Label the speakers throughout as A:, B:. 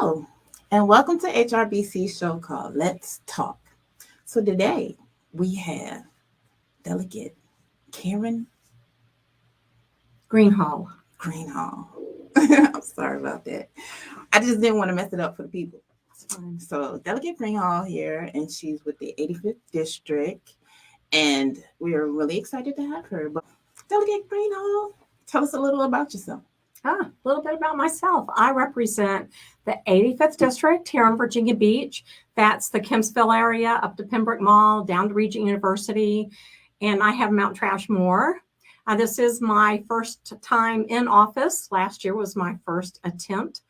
A: Hello, and welcome to HRBC show called Let's Talk. So today we have Delegate Karen
B: Greenhalgh.
A: Greenhalgh. I'm sorry about that. I just didn't want to mess it up for the people. So Delegate Greenhalgh here, and she's with the 85th District, and we are really excited to have her. But Delegate Greenhalgh, tell us a little about yourself.
B: A little bit about myself. I represent the 85th District here in Virginia Beach. That's the Kempsville area up to Pembroke Mall, down to Regent University, and I have Mount Trashmore. This is my first time in office. Last year was my first attempt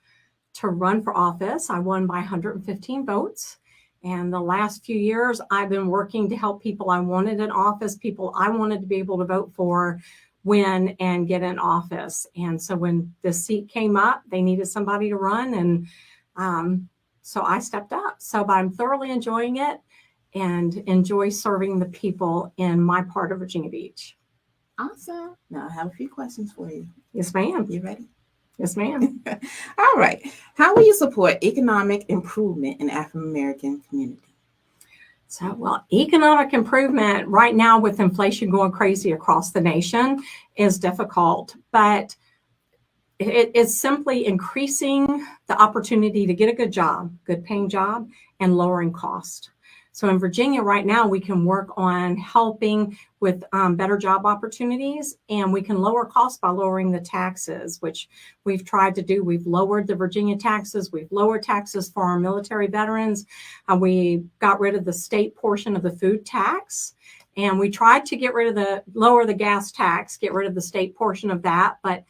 B: to run for office. I won by 115 votes. And the last few years, I've been working to help people I wanted in office, people I wanted to be able to vote for, win and get in office. And so when the seat came up, they needed somebody to run. And so I stepped up. So I'm thoroughly enjoying it and enjoy serving the people in my part of Virginia Beach.
A: Awesome. Now I have a few questions for you.
B: Yes, ma'am.
A: You ready?
B: Yes, ma'am.
A: All right. How will you support economic improvement in African American community?
B: So, well, economic improvement right now with inflation going crazy across the nation is difficult, but it is simply increasing the opportunity to get a good job, good paying job, and lowering cost. So in Virginia right now, we can work on helping with better job opportunities, and we can lower costs by lowering the taxes, which we've tried to do. We've lowered the Virginia taxes. We've lowered taxes for our military veterans. We got rid of the state portion of the food tax, and we tried to get rid of lower the gas tax, get rid of the state portion of that, but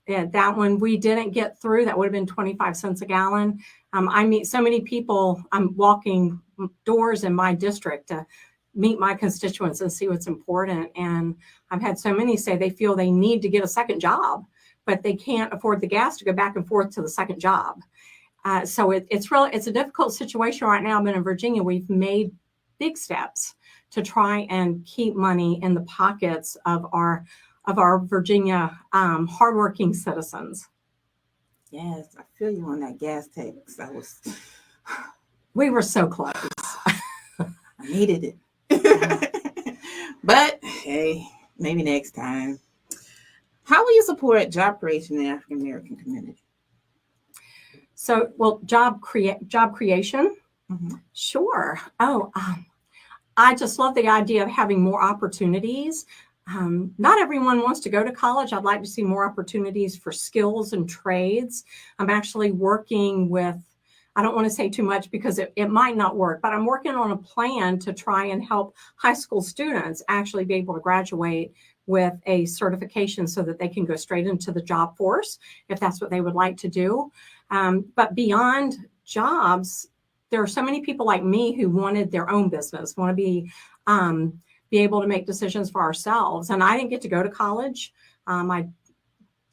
B: that one we didn't get through. That would have been 25 cents a gallon. I meet so many people. I'm walking doors in my district to meet my constituents and see what's important. And I've had so many say they feel they need to get a second job, but they can't afford the gas to go back and forth to the second job. So it's a difficult situation right now. But in Virginia, we've made big steps to try and keep money in the pockets of our Virginia hardworking citizens.
A: Yes, I feel you on that gas tax.
B: We were so close.
A: I needed it. But hey, maybe next time. How will you support job creation in the African American community?
B: So, well, job creation. Mm-hmm. Sure. I just love the idea of having more opportunities. Not everyone wants to go to college. I'd like to see more opportunities for skills and trades. I'm actually working with, I don't want to say too much because it might not work, but I'm working on a plan to try and help high school students actually be able to graduate with a certification so that they can go straight into the job force if that's what they would like to do. But beyond jobs, there are so many people like me who wanted their own business, want to be able to make decisions for ourselves. And I didn't get to go to college.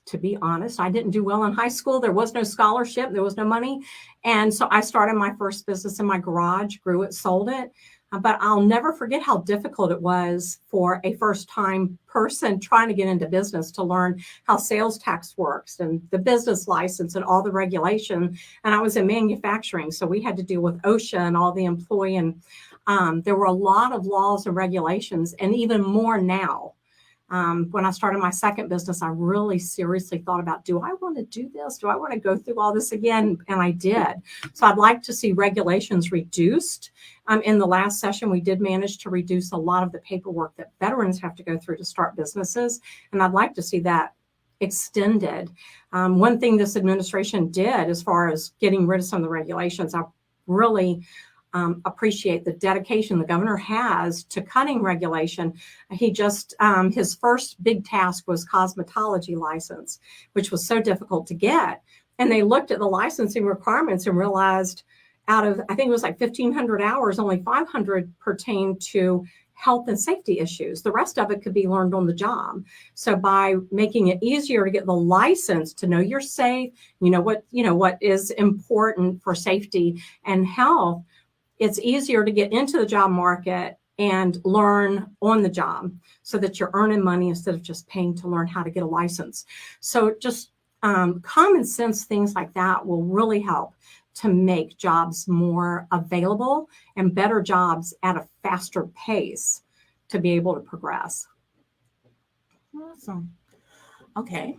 B: To be honest, I didn't do well in high school. There was no scholarship. There was no money. And so I started my first business in my garage, grew it, sold it. But I'll never forget how difficult it was for a first-time person trying to get into business to learn how sales tax works and the business license and all the regulation. And I was in manufacturing, so we had to deal with OSHA and all the employee. And there were a lot of laws and regulations, and even more now. When I started my second business, I really seriously thought about, do I want to do this? Do I want to go through all this again? And I did. So I'd like to see regulations reduced. In the last session, we did manage to reduce a lot of the paperwork that veterans have to go through to start businesses. And I'd like to see that extended. One thing this administration did as far as getting rid of some of the regulations, I really appreciate the dedication the governor has to cutting regulation. He just, his first big task was cosmetology license, which was so difficult to get. And they looked at the licensing requirements and realized out of, I think it was like 1,500 hours, only 500 pertained to health and safety issues. The rest of it could be learned on the job. So by making it easier to get the license to know you're safe, you know what is important for safety and health, it's easier to get into the job market and learn on the job so that you're earning money instead of just paying to learn how to get a license. So just common sense things like that will really help to make jobs more available and better jobs at a faster pace to be able to progress.
A: Awesome. Okay.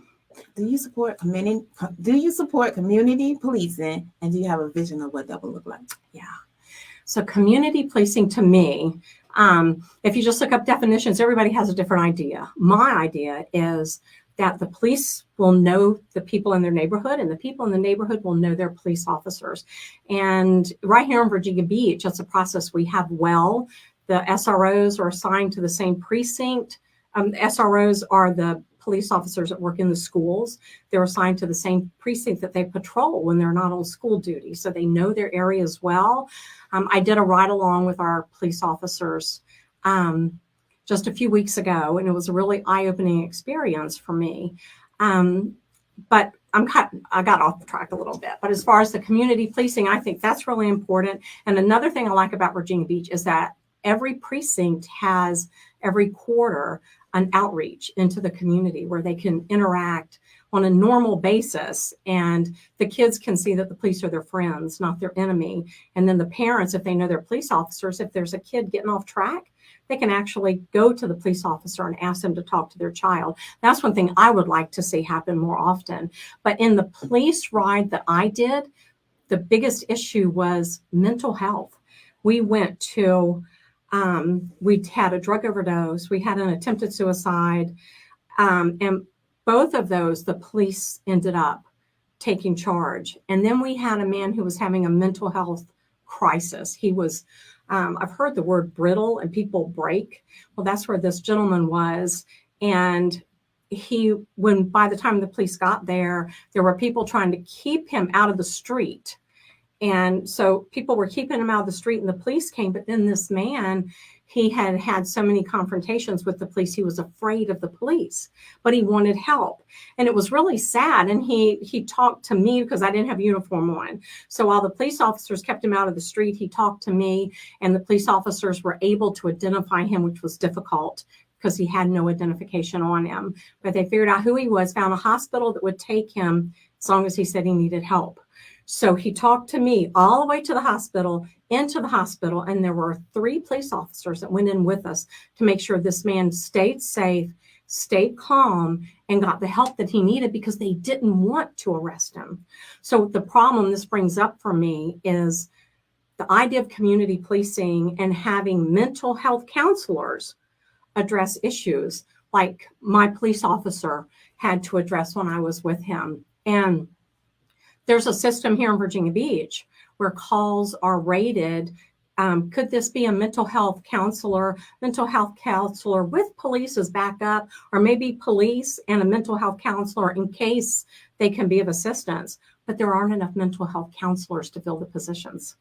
A: Do you support community policing, and do you have a vision of what that will look like?
B: Yeah. So community policing to me, if you just look up definitions, everybody has a different idea. My idea is that the police will know the people in their neighborhood, and the people in the neighborhood will know their police officers. And right here in Virginia Beach, it's a process we have well. The SROs are assigned to the same precinct. SROs are the police officers that work in the schools. They're assigned to the same precinct that they patrol when they're not on school duty. So they know their areas well. I did a ride along with our police officers just a few weeks ago, and it was a really eye-opening experience for me. But I got off track a little bit. But as far as the community policing, I think that's really important. And another thing I like about Virginia Beach is that every precinct has every quarter an outreach into the community where they can interact on a normal basis, and the kids can see that the police are their friends, not their enemy. And then the parents, if they know their police officers, if there's a kid getting off track, they can actually go to the police officer and ask them to talk to their child. That's one thing I would like to see happen more often. But in the police ride that I did, the biggest issue was mental health. We went to we had a drug overdose, we had an attempted suicide, and both of those, the police ended up taking charge. And then we had a man who was having a mental health crisis. He was, I've heard the word brittle and people break. Well, that's where this gentleman was. And by the time the police got there were people trying to keep him out of the street. And so people were keeping him out of the street and the police came, but then this man, he had had so many confrontations with the police, he was afraid of the police, but he wanted help. And it was really sad. And he talked to me because I didn't have uniform on. So while the police officers kept him out of the street, he talked to me, and the police officers were able to identify him, which was difficult because he had no identification on him. But they figured out who he was, found a hospital that would take him as long as he said he needed help. So he talked to me all the way to the hospital, into the hospital, and there were 3 police officers that went in with us to make sure this man stayed safe, stayed calm, and got the help that he needed because they didn't want to arrest him. So the problem this brings up for me is the idea of community policing and having mental health counselors address issues like my police officer had to address when I was with him. And there's a system here in Virginia Beach where calls are rated. Could this be a mental health counselor with police as backup, or maybe police and a mental health counselor in case they can be of assistance? But there aren't enough mental health counselors to fill the positions.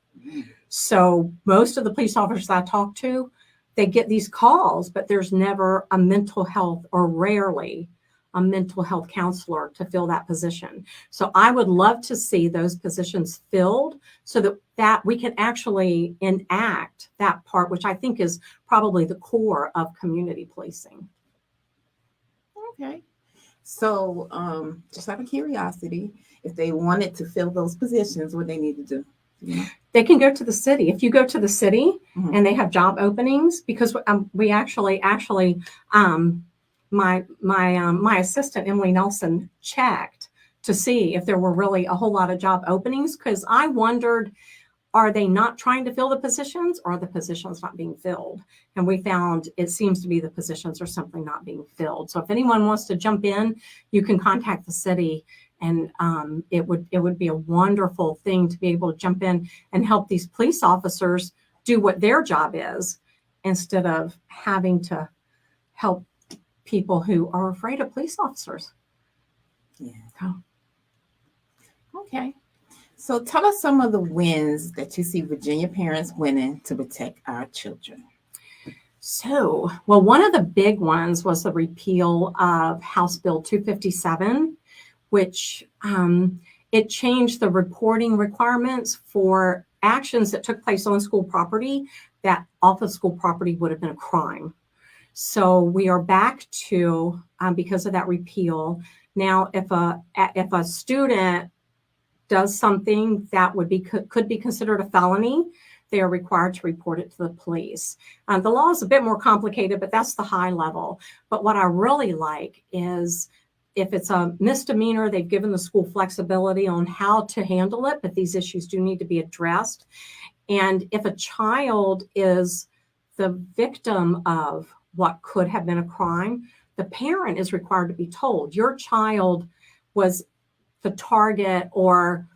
B: So most of the police officers I talk to, they get these calls, but there's never a mental health, or rarely a mental health counselor to fill that position. So I would love to see those positions filled so that we can actually enact that part, which I think is probably the core of community policing.
A: Okay. So just out of curiosity, if they wanted to fill those positions, what they need to do? Yeah.
B: They can go to the city. If you go to the city and they have job openings, because we actually my assistant, Emily Nelson, checked to see if there were really a whole lot of job openings, because I wondered, are they not trying to fill the positions, or are the positions not being filled? And we found it seems to be the positions are simply not being filled. So if anyone wants to jump in, you can contact the city, and it would be a wonderful thing to be able to jump in and help these police officers do what their job is, instead of having to help people who are afraid of police officers.
A: Yeah. Oh. Okay. So tell us some of the wins that you see Virginia parents winning to protect our children.
B: So, well, one of the big ones was the repeal of House Bill 257, which it changed the reporting requirements for actions that took place on school property that off of school property would have been a crime. So we are back to, because of that repeal. Now, if a student does something that could be considered a felony, they are required to report it to the police. The law is a bit more complicated, but that's the high level. But what I really like is if it's a misdemeanor, they've given the school flexibility on how to handle it, but these issues do need to be addressed. And if a child is the victim of what could have been a crime, the parent is required to be told your child was the target or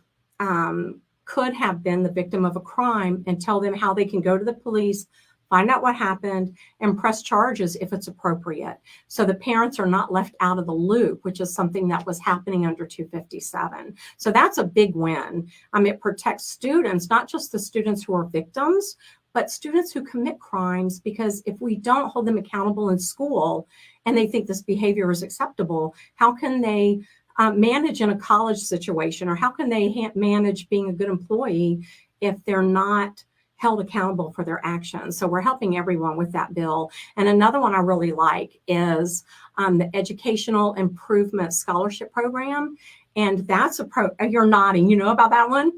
B: could have been the victim of a crime, and tell them how they can go to the police, find out what happened, and press charges if it's appropriate. So the parents are not left out of the loop, which is something that was happening under 257. So that's a big win. It protects students, not just the students who are victims, but students who commit crimes, because if we don't hold them accountable in school and they think this behavior is acceptable, how can they manage in a college situation, or how can they manage being a good employee if they're not held accountable for their actions? So we're helping everyone with that bill. And another one I really like is the Educational Improvement Scholarship Program. And that's you're nodding, you know about that one?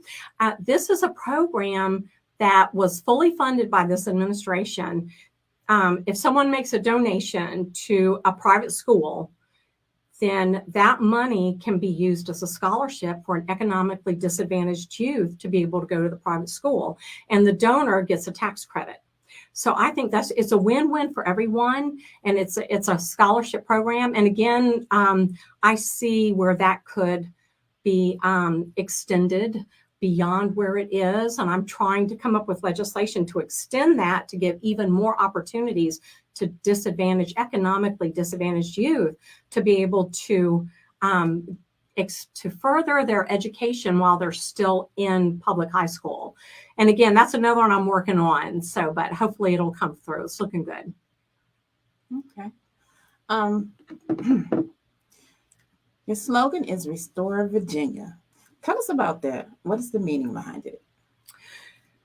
B: This is a program that was fully funded by this administration. If someone makes a donation to a private school, then that money can be used as a scholarship for an economically disadvantaged youth to be able to go to the private school. And the donor gets a tax credit. So I think it's a win-win for everyone. And it's a scholarship program. And again, I see where that could be extended beyond where it is. And I'm trying to come up with legislation to extend that, to give even more opportunities to economically disadvantaged youth to be able to further their education while they're still in public high school. And again, that's another one I'm working on. So, but hopefully it'll come through. It's looking good.
A: Okay. Your slogan is Restore Virginia. Tell us about that. What is the meaning behind it?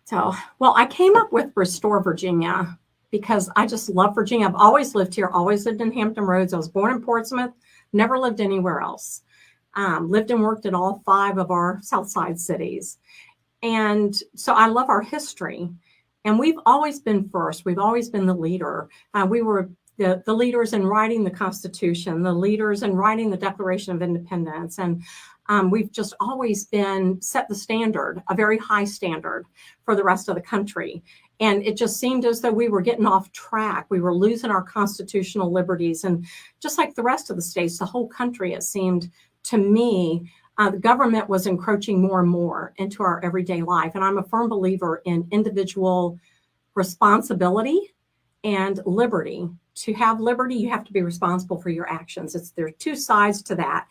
B: So, well, I came up with Restore Virginia because I just love Virginia. I've always lived here, always lived in Hampton Roads. I was born in Portsmouth, never lived anywhere else. Lived and worked in all 5 of our South Side cities. And so I love our history. And we've always been first. We've always been the leader. We were the leaders in writing the Constitution, the leaders in writing the Declaration of Independence. And we've just always set the standard, a very high standard for the rest of the country. And it just seemed as though we were getting off track. We were losing our constitutional liberties. And just like the rest of the states, the whole country, it seemed to me, the government was encroaching more and more into our everyday life. And I'm a firm believer in individual responsibility and liberty. To have liberty, you have to be responsible for your actions. There are 2 sides to that.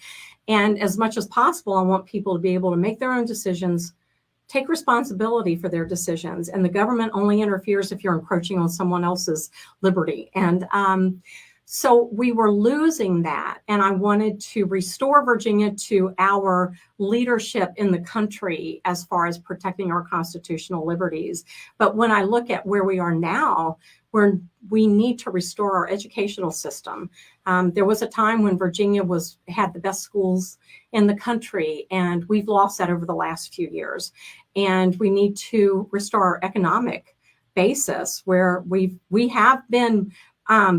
B: And as much as possible, I want people to be able to make their own decisions, take responsibility for their decisions. And the government only interferes if you're encroaching on someone else's liberty. And so we were losing that. And I wanted to restore Virginia to our leadership in the country as far as protecting our constitutional liberties. But when I look at where we are now, we need to restore our educational system. There was a time when Virginia had the best schools in the country, and we've lost that over the last few years. And we need to restore our economic basis, where we have been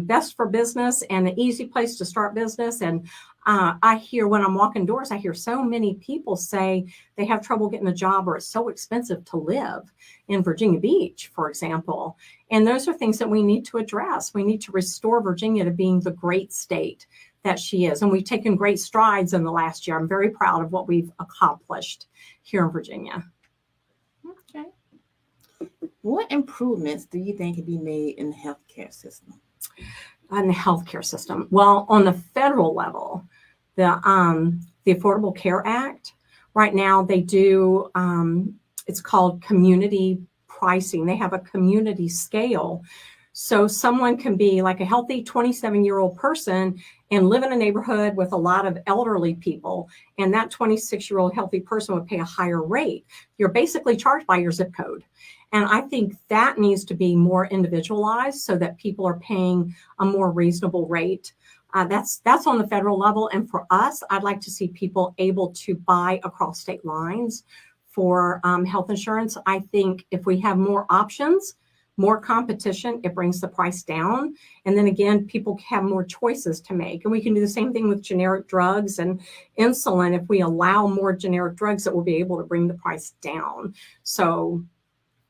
B: best for business and an easy place to start business. And I hear, when I'm walking doors, I hear so many people say they have trouble getting a job, or it's so expensive to live in Virginia Beach, for example. And those are things that we need to address. We need to restore Virginia to being the great state that she is. And we've taken great strides in the last year. I'm very proud of what we've accomplished here in Virginia.
A: Okay. What improvements do you think could be made in the healthcare system?
B: On the healthcare system. Well, on the federal level, the Affordable Care Act, right now they do, it's called community pricing. They have a community scale. So someone can be like a healthy 27-year-old person and live in a neighborhood with a lot of elderly people, and that 26-year-old healthy person would pay a higher rate. You're basically charged by your zip code. And I think that needs to be more individualized so that people are paying a more reasonable rate. That's on the federal level. And for us, I'd like to see people able to buy across state lines for health insurance. I think if we have more options, more competition, it brings the price down. And then again, people have more choices to make. And we can do the same thing with generic drugs and insulin. If we allow more generic drugs, it will be able to bring the price down. So,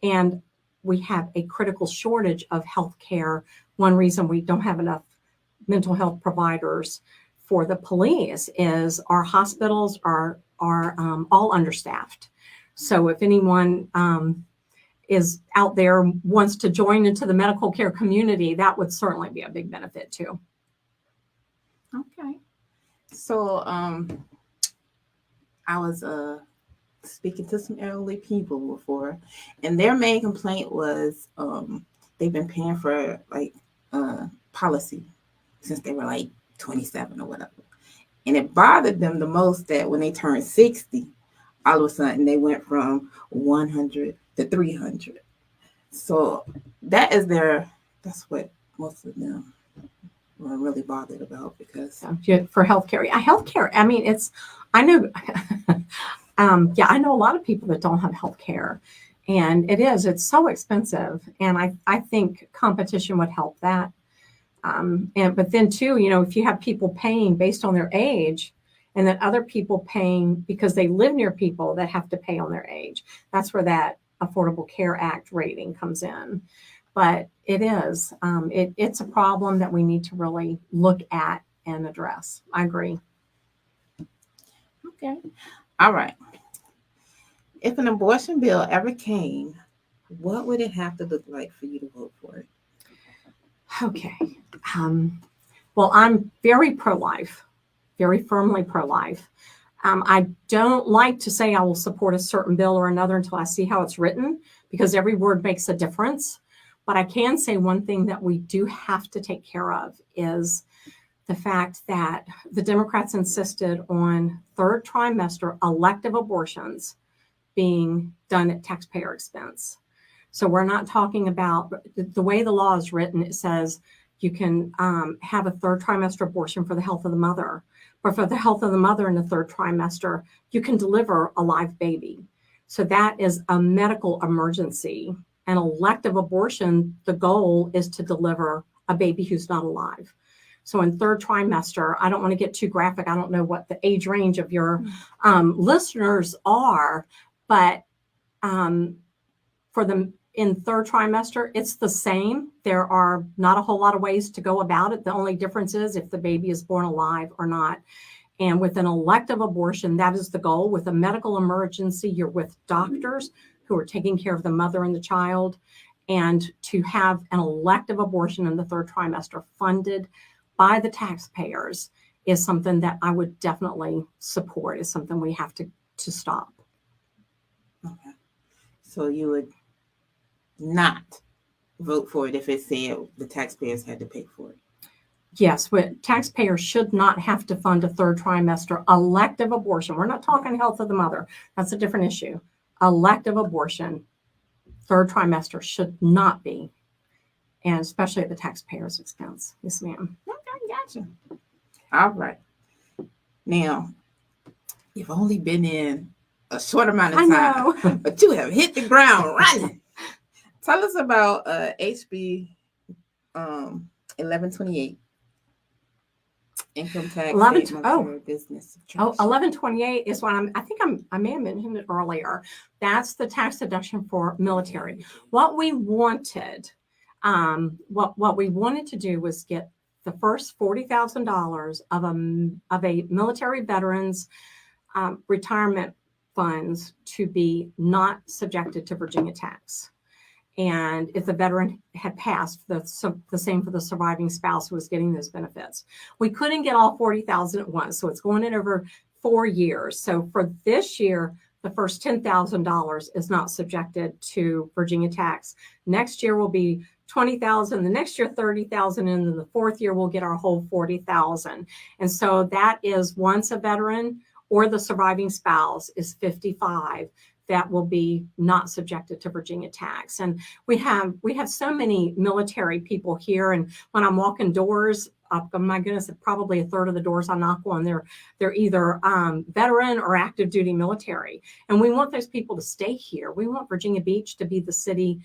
B: and we have a critical shortage of healthcare. One reason we don't have enough mental health providers for the police is our hospitals are all understaffed. So if anyone is out there wants to join into the medical care community, that would certainly be a big benefit too.
A: Okay. So I was speaking to some elderly people before, and their main complaint was they've been paying for like policy since they were like 27 or whatever. And it bothered them the most that when they turned 60, all of a sudden they went from 100 to 300. So that's what most of them were really bothered about, because
B: for healthcare. Healthcare, I mean, I know I know a lot of people that don't have healthcare, and it's so expensive. And I think competition would help that. But then too, if you have people paying based on their age, and then other people paying because they live near people that have to pay on their age, that's where that Affordable Care Act rating comes in. But it's a problem that we need to really look at and address. I agree.
A: Okay. All right. If an abortion bill ever came, what would it have to look like for you to vote for it?
B: Okay. Well, I'm very pro-life, very firmly pro-life. I don't like to say I will support a certain bill or another until I see how it's written, because every word makes a difference. But I can say one thing that we do have to take care of is the fact that the Democrats insisted on third trimester elective abortions being done at taxpayer expense. So we're not talking about the way the law is written. It says you can have a third trimester abortion for the health of the mother, but for the health of the mother in the third trimester, you can deliver a live baby. So that is a medical emergency. An elective abortion, the goal is to deliver a baby who's not alive. So in third trimester, I don't want to get too graphic. I don't know what the age range of your listeners are, but for them in third trimester, it's the same. There are not a whole lot of ways to go about it. The only difference is if the baby is born alive or not. And with an elective abortion, that is the goal. With a medical emergency, you're with doctors who are taking care of the mother and the child. And to have an elective abortion in the third trimester funded by the taxpayers is something that I would definitely support, is something we have to stop.
A: Okay. So you would not vote for it if it said the taxpayers had to pay for it?
B: Yes, but taxpayers should not have to fund a third trimester elective abortion. We're not talking health of the mother. That's a different issue. Elective abortion, third trimester should not be, and especially at the taxpayer's expense. Yes, ma'am.
A: Okay, gotcha. All right. Now, you've only been in a short amount of time,
B: I know.
A: but you have hit the ground running. Tell us about HB 1128. Income tax, business.
B: Oh, 1128 is what I may have mentioned it earlier. That's the tax deduction for military. What we wanted, what we wanted to do was get the first $40,000 of a military veterans retirement funds to be not subjected to Virginia tax. And if the veteran had passed, the same for the surviving spouse who was getting those benefits. We couldn't get all $40,000 at once, so it's going in over 4 years. So for this year, the first $10,000 is not subjected to Virginia tax. Next year will be $20,000, the next year $30,000, and then the fourth year we'll get our whole $40,000. And so that is once a veteran or the surviving spouse is 55, that will be not subjected to Virginia tax. And we have so many military people here, and when I'm walking doors, oh my goodness, probably a third of the doors I knock on, they're either veteran or active duty military. And we want those people to stay here. We want Virginia Beach to be the city.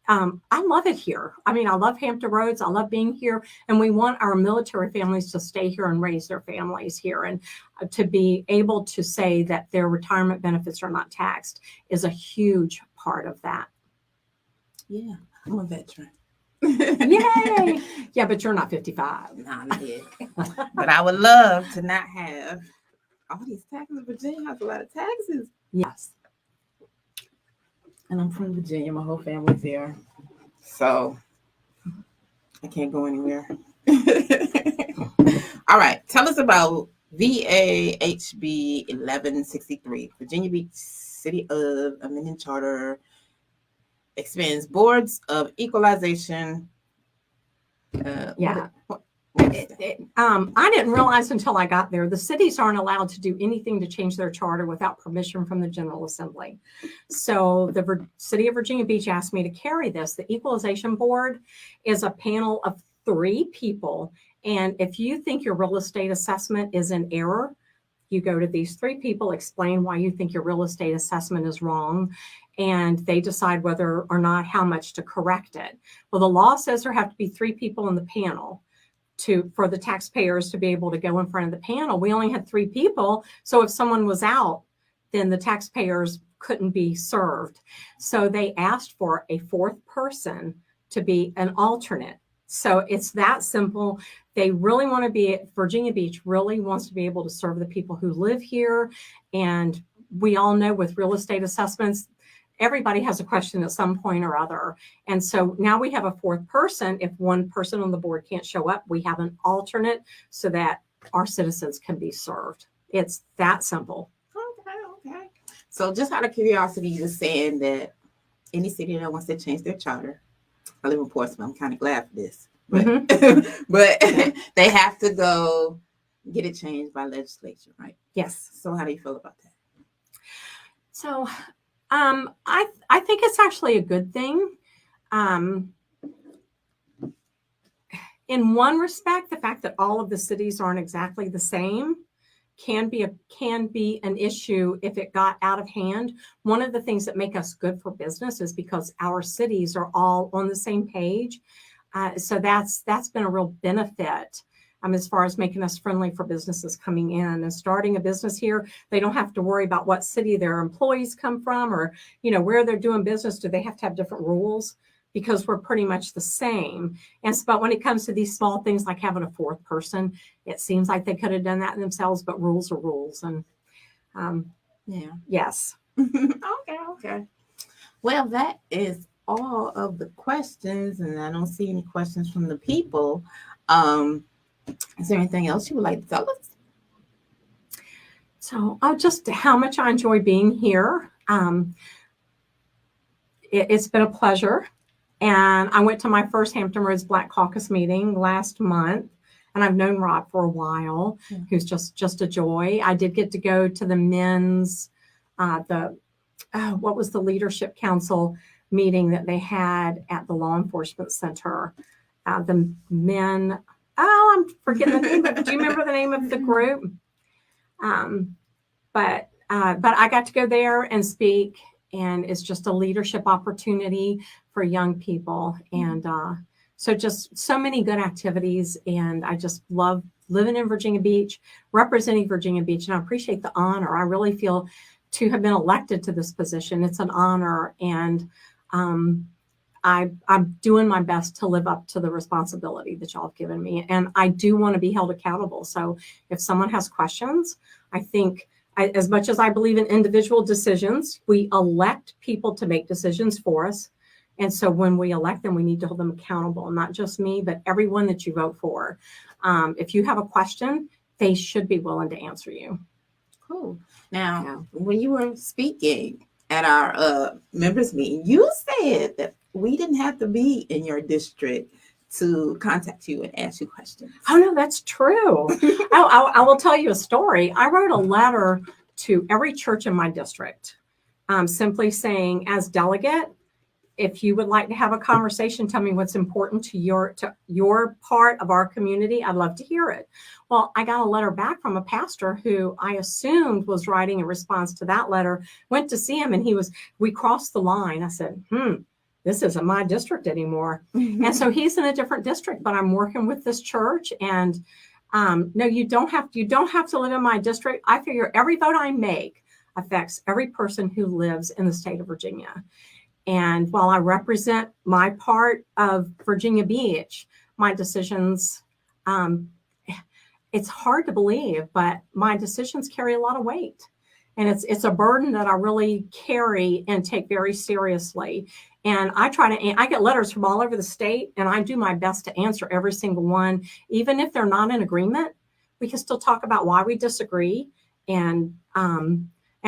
B: I love it here. I mean, I love Hampton Roads. I love being here. And we want our military families to stay here and raise their families here. And to be able to say that their retirement benefits are not taxed is a huge part of that.
A: Yeah, I'm a veteran.
B: Yay! Yeah, but you're not 55.
A: No, not yet. But I would love to not have all these taxes. Virginia has a lot of taxes.
B: Yes.
A: And I'm from Virginia. My whole family's here. So I can't go anywhere. All right. Tell us about VAHB 1163. Virginia Beach City of Amendment Charter expands boards of equalization.
B: Yeah. I didn't realize until I got there, the cities aren't allowed to do anything to change their charter without permission from the General Assembly. So the city of Virginia Beach asked me to carry this. The Equalization Board is a panel of 3 people. And if you think your real estate assessment is in error, you go to these 3 people, explain why you think your real estate assessment is wrong, and they decide whether or not how much to correct it. Well, the law says there have to be 3 people in the panel for the taxpayers to be able to go in front of the panel. We only had 3 people. So if someone was out, then the taxpayers couldn't be served. So they asked for a 4th person to be an alternate. So it's that simple. They really want to be, Virginia Beach really wants to be able to serve the people who live here. And we all know with real estate assessments, everybody has a question at some point or other. And so now we have a 4th person. If one person on the board can't show up, we have an alternate so that our citizens can be served. It's that simple.
A: Okay. So just out of curiosity, you're saying that any city that wants to change their charter, I live in Portsmouth, I'm kind of glad for this, but, but they have to go get it changed by legislature, right?
B: Yes.
A: So how do you feel about that?
B: So I think it's actually a good thing. In one respect, the fact that all of the cities aren't exactly the same can be an issue if it got out of hand. One of the things that make us good for business is because our cities are all on the same page. So that's been a real benefit. As far as making us friendly for businesses coming in and starting a business here. They don't have to worry about what city their employees come from or, where they're doing business. Do they have to have different rules? Because we're pretty much the same. But when it comes to these small things like having a 4th person, it seems like they could have done that themselves, but rules are rules. And
A: yeah.
B: Yes.
A: Okay. Well, that is all of the questions, and I don't see any questions from the people. Is there anything else you would like to tell us?
B: So just how much I enjoy being here. It's been a pleasure. And I went to my first Hampton Roads Black Caucus meeting last month. And I've known Rob for a while, who's just a joy. I did get to go to the men's, what was the Leadership Council meeting that they had at the Law Enforcement Center. The men... I'm forgetting the name. Do you remember the name of the group? But I got to go there and speak, and it's just a leadership opportunity for young people. And so just so many good activities. And I just love living in Virginia Beach, representing Virginia Beach. And I appreciate the honor. I really feel to have been elected to this position. It's an honor. And I'm doing my best to live up to the responsibility that y'all have given me. And I do want to be held accountable. So if someone has questions, I think as much as I believe in individual decisions, we elect people to make decisions for us. And so when we elect them, we need to hold them accountable, not just me, but everyone that you vote for. If you have a question, they should be willing to answer you.
A: Cool. Now,
B: Yeah.
A: when you were speaking at our members meeting, you said that we didn't have to be in your district to contact you and ask you questions.
B: Oh, no, that's true. I will tell you a story. I wrote a letter to every church in my district, simply saying, as delegate, if you would like to have a conversation, tell me what's important to your part of our community. I'd love to hear it. Well, I got a letter back from a pastor who I assumed was writing a response to that letter. Went to see him, and we crossed the line. I said, this isn't my district anymore. And so he's in a different district, but I'm working with this church. And no, you don't have to live in my district. I figure every vote I make affects every person who lives in the state of Virginia. And while I represent my part of Virginia Beach, my decisions, it's hard to believe, but my decisions carry a lot of weight. And it's a burden that I really carry and take very seriously. And I get letters from all over the state, and I do my best to answer every single one. Even if they're not in agreement, we can still talk about why we disagree and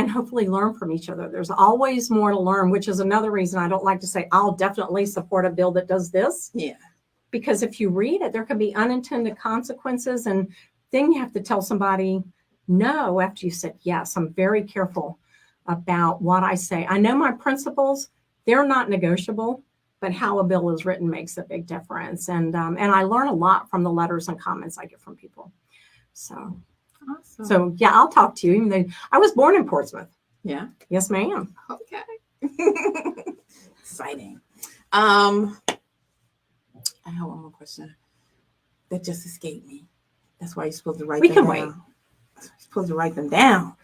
B: hopefully learn from each other. There's always more to learn, which is another reason I don't like to say, I'll definitely support a bill that does this.
A: Yeah.
B: Because if you read it, there can be unintended consequences. And then you have to tell somebody no after you said yes. I'm very careful about what I say. I know my principles, they're not negotiable, but how a bill is written makes a big difference. And I learn a lot from the letters and comments I get from people. So.
A: Awesome.
B: So yeah, I'll talk to you. Even though I was born in Portsmouth.
A: Yeah.
B: Yes, ma'am.
A: Okay. Exciting. I have one more question that just escaped me. That's why you're supposed to write them down. We can wait. You're supposed to write them down.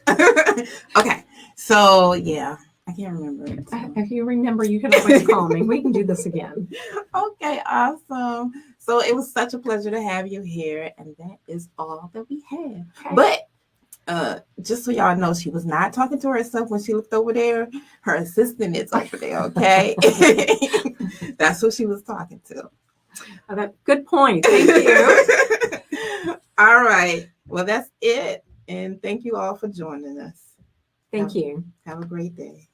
A: Okay. So yeah, I can't remember it. So.
B: If you remember, you can always call me. We can do this again.
A: Okay, awesome. So it was such a pleasure to have you here, and that is all that we had. Okay. But just so y'all know, she was not talking to herself when she looked over there. Her assistant is over there, okay? That's who she was talking to.
B: Good point. Thank you.
A: All right. Well, that's it. And thank you all for joining us.
B: Thank you.
A: Have a great day.